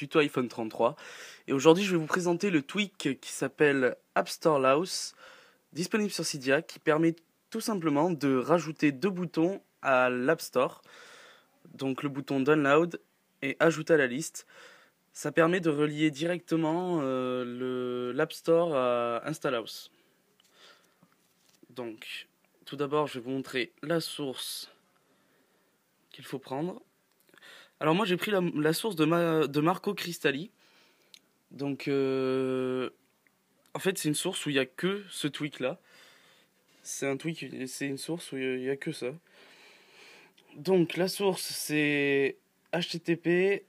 tuto iPhone 33 et aujourd'hui je vais vous présenter le tweak qui s'appelle App Store Launch, disponible sur Cydia, qui permet tout simplement de rajouter deux boutons à l'App Store, donc le bouton Download et Ajouter à la liste. Ça permet de relier directement l'App Store à Installhouse. Donc tout d'abord je vais vous montrer la source qu'il faut prendre. Alors moi j'ai pris la source de Marco Cristalli. Donc en fait c'est une source où il n'y a que ce tweak là. C'est une source où il n'y a que ça. Donc la source c'est http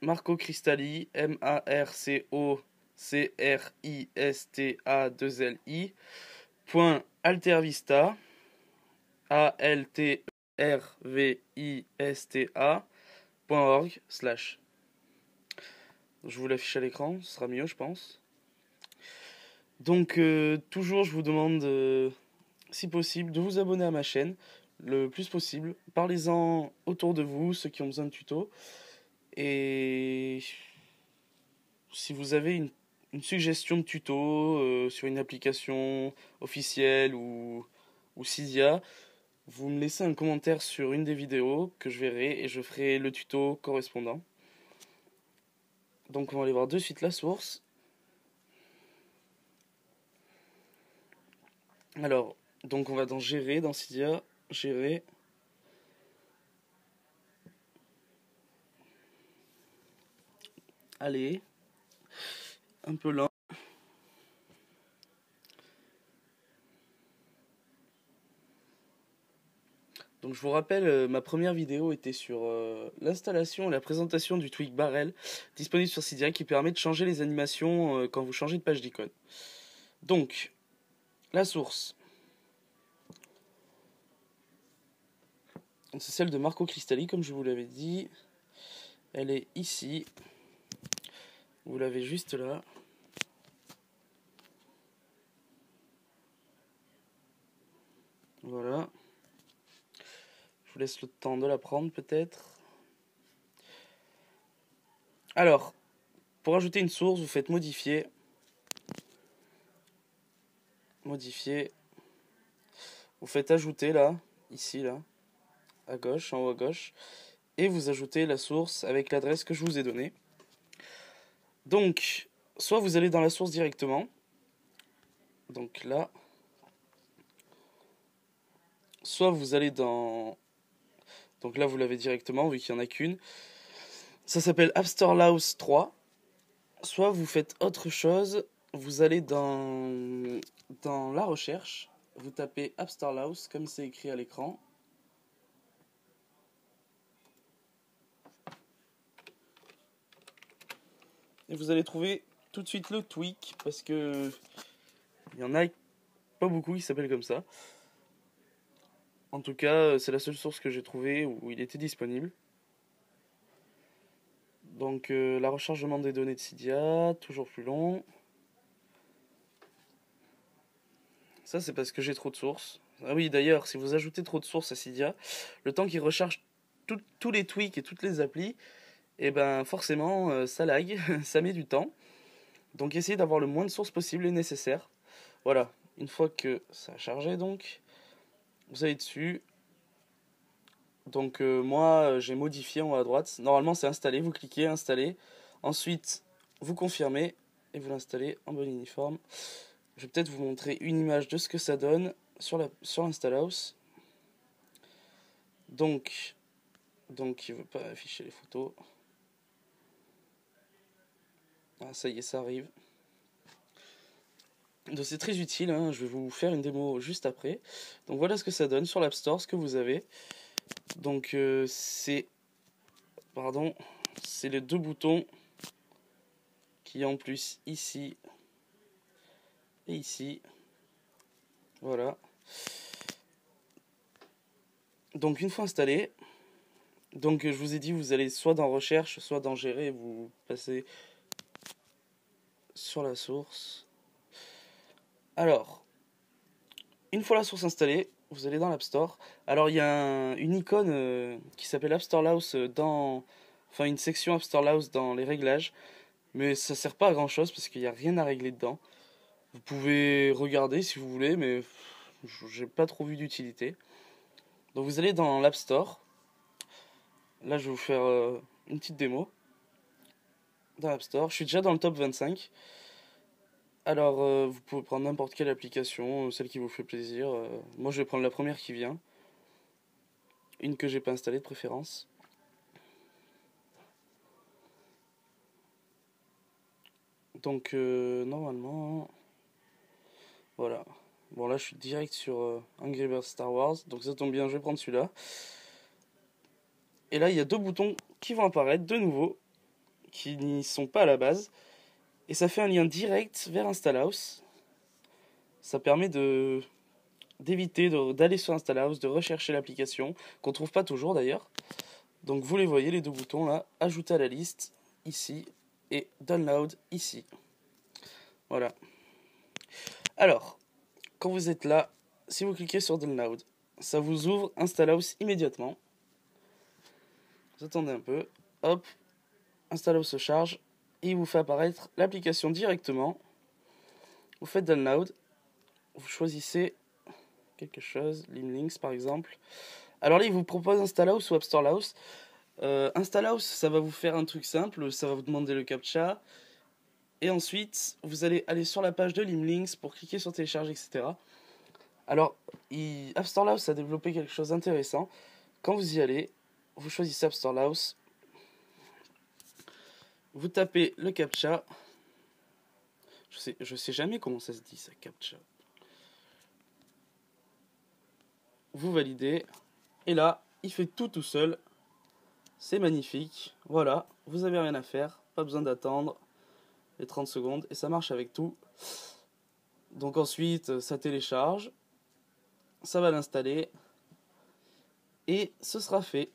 Marco Cristalli MarcoCristali .altervista altervista.org/. Je vous l'affiche à l'écran, ce sera mieux je pense. Donc toujours je vous demande si possible de vous abonner à ma chaîne le plus possible. Parlez-en autour de vous, ceux qui ont besoin de tutos. Et si vous avez une suggestion de tuto sur une application officielle ou Cydia, vous me laissez un commentaire sur une des vidéos que je verrai et je ferai le tuto correspondant. Donc on va aller voir de suite la source. Alors, donc on va dans Gérer, dans Cydia, Gérer. Allez, un peu lent. Donc je vous rappelle, ma première vidéo était sur l'installation et la présentation du tweak Barrel, disponible sur Cydia, qui permet de changer les animations quand vous changez de page d'icône. Donc, la source, c'est celle de Marco Cristalli, comme je vous l'avais dit. Elle est ici. Vous l'avez juste là. Voilà. Je vous laisse le temps de la prendre peut-être. Alors, pour ajouter une source, vous faites modifier. Modifier. Vous faites ajouter là, ici là, à gauche, en haut à gauche. Et vous ajoutez la source avec l'adresse que je vous ai donnée. Donc, soit vous allez dans la source directement. Donc là. Soit vous allez dans... Donc là, vous l'avez directement, vu qu'il n'y en a qu'une. Ça s'appelle App Store Launch 3. Soit vous faites autre chose. Vous allez dans la recherche. Vous tapez App Store Launch, comme c'est écrit à l'écran. Et vous allez trouver tout de suite le tweak, parce que il y en a pas beaucoup qui s'appellent comme ça. En tout cas, c'est la seule source que j'ai trouvée où il était disponible. Donc la rechargement des données de Cydia, toujours plus long. Ça c'est parce que j'ai trop de sources. Ah oui, d'ailleurs, si vous ajoutez trop de sources à Cydia, le temps qu'il recharge tous les tweaks et toutes les applis, et ben forcément ça lag, ça met du temps. Donc essayez d'avoir le moins de sources possible et nécessaire. Voilà, une fois que ça a chargé donc, vous allez dessus. Donc moi j'ai modifié en haut à droite. Normalement c'est installé, vous cliquez installer. Ensuite vous confirmez et vous l'installez en bon uniforme. Je vais peut-être vous montrer une image de ce que ça donne sur l'Installhouse. Donc il ne veut pas afficher les photos. Ah, ça y est, ça arrive. Donc c'est très utile, hein. Je vais vous faire une démo juste après. Donc voilà ce que ça donne sur l'App Store, ce que vous avez. Donc c'est les deux boutons qui en plus ici et ici. Voilà. Donc une fois installé, donc je vous ai dit, vous allez soit dans recherche, soit dans gérer, vous passez sur la source. Alors, une fois la source installée, vous allez dans l'App Store. Alors il y a une icône qui s'appelle App Store Laos enfin une section App Store Laos dans les réglages, mais ça sert pas à grand chose parce qu'il n'y a rien à régler dedans. Vous pouvez regarder si vous voulez, mais j'ai pas trop vu d'utilité. Donc vous allez dans l'App Store. Là je vais vous faire une petite démo dans l'App Store. Je suis déjà dans le top 25. Alors, vous pouvez prendre n'importe quelle application, celle qui vous fait plaisir. Moi, je vais prendre la première qui vient. Une que j'ai pas installée de préférence. Donc, normalement... Voilà. Bon, là, je suis direct sur Angry Birds Star Wars. Donc, ça tombe bien, je vais prendre celui-là. Et là, il y a deux boutons qui vont apparaître, de nouveau, qui n'y sont pas à la base. Et ça fait un lien direct vers Installhouse. Ça permet d'éviter d'aller sur Installhouse, de rechercher l'application, qu'on trouve pas toujours d'ailleurs. Donc vous les voyez, les deux boutons là, ajouter à la liste, ici, et download, ici. Voilà. Alors, quand vous êtes là, si vous cliquez sur download, ça vous ouvre Installhouse immédiatement. Vous attendez un peu, hop, Installhouse se charge, et il vous fait apparaître l'application directement. Vous faites download, vous choisissez quelque chose, Limlinks par exemple. Alors là, il vous propose Installhouse ou App Store Laos. Installhouse, ça va vous faire un truc simple, ça va vous demander le captcha. Et ensuite, vous allez aller sur la page de Limlinks pour cliquer sur télécharger, etc. Alors, App Store Laos a développé quelque chose d'intéressant. Quand vous y allez, vous choisissez App Store Laos. Vous tapez le captcha. Je sais jamais comment ça se dit, ça, captcha. Vous validez. Et là, il fait tout seul. C'est magnifique. Voilà, vous avez rien à faire. Pas besoin d'attendre les 30 secondes. Et ça marche avec tout. Donc ensuite, ça télécharge. Ça va l'installer. Et ce sera fait.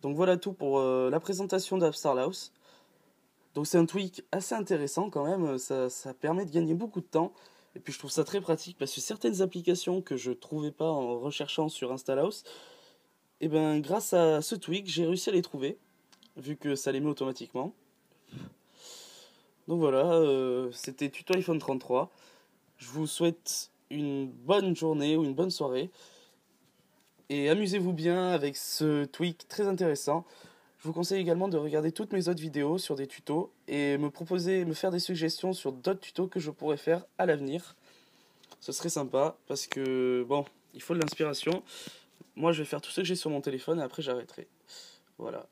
Donc voilà tout pour la présentation d'App Store Laos. Donc c'est un tweak assez intéressant quand même. Ça permet de gagner beaucoup de temps. Et puis je trouve ça très pratique parce que certaines applications que je trouvais pas en recherchant sur Installhouse, et ben grâce à ce tweak, j'ai réussi à les trouver, vu que ça les met automatiquement. Donc voilà, c'était Tuto iPhone 33. Je vous souhaite une bonne journée ou une bonne soirée. Et amusez-vous bien avec ce tweak très intéressant. Je vous conseille également de regarder toutes mes autres vidéos sur des tutos et me faire des suggestions sur d'autres tutos que je pourrais faire à l'avenir. Ce serait sympa parce que, bon, il faut de l'inspiration. Moi, je vais faire tout ce que j'ai sur mon téléphone et après, j'arrêterai. Voilà.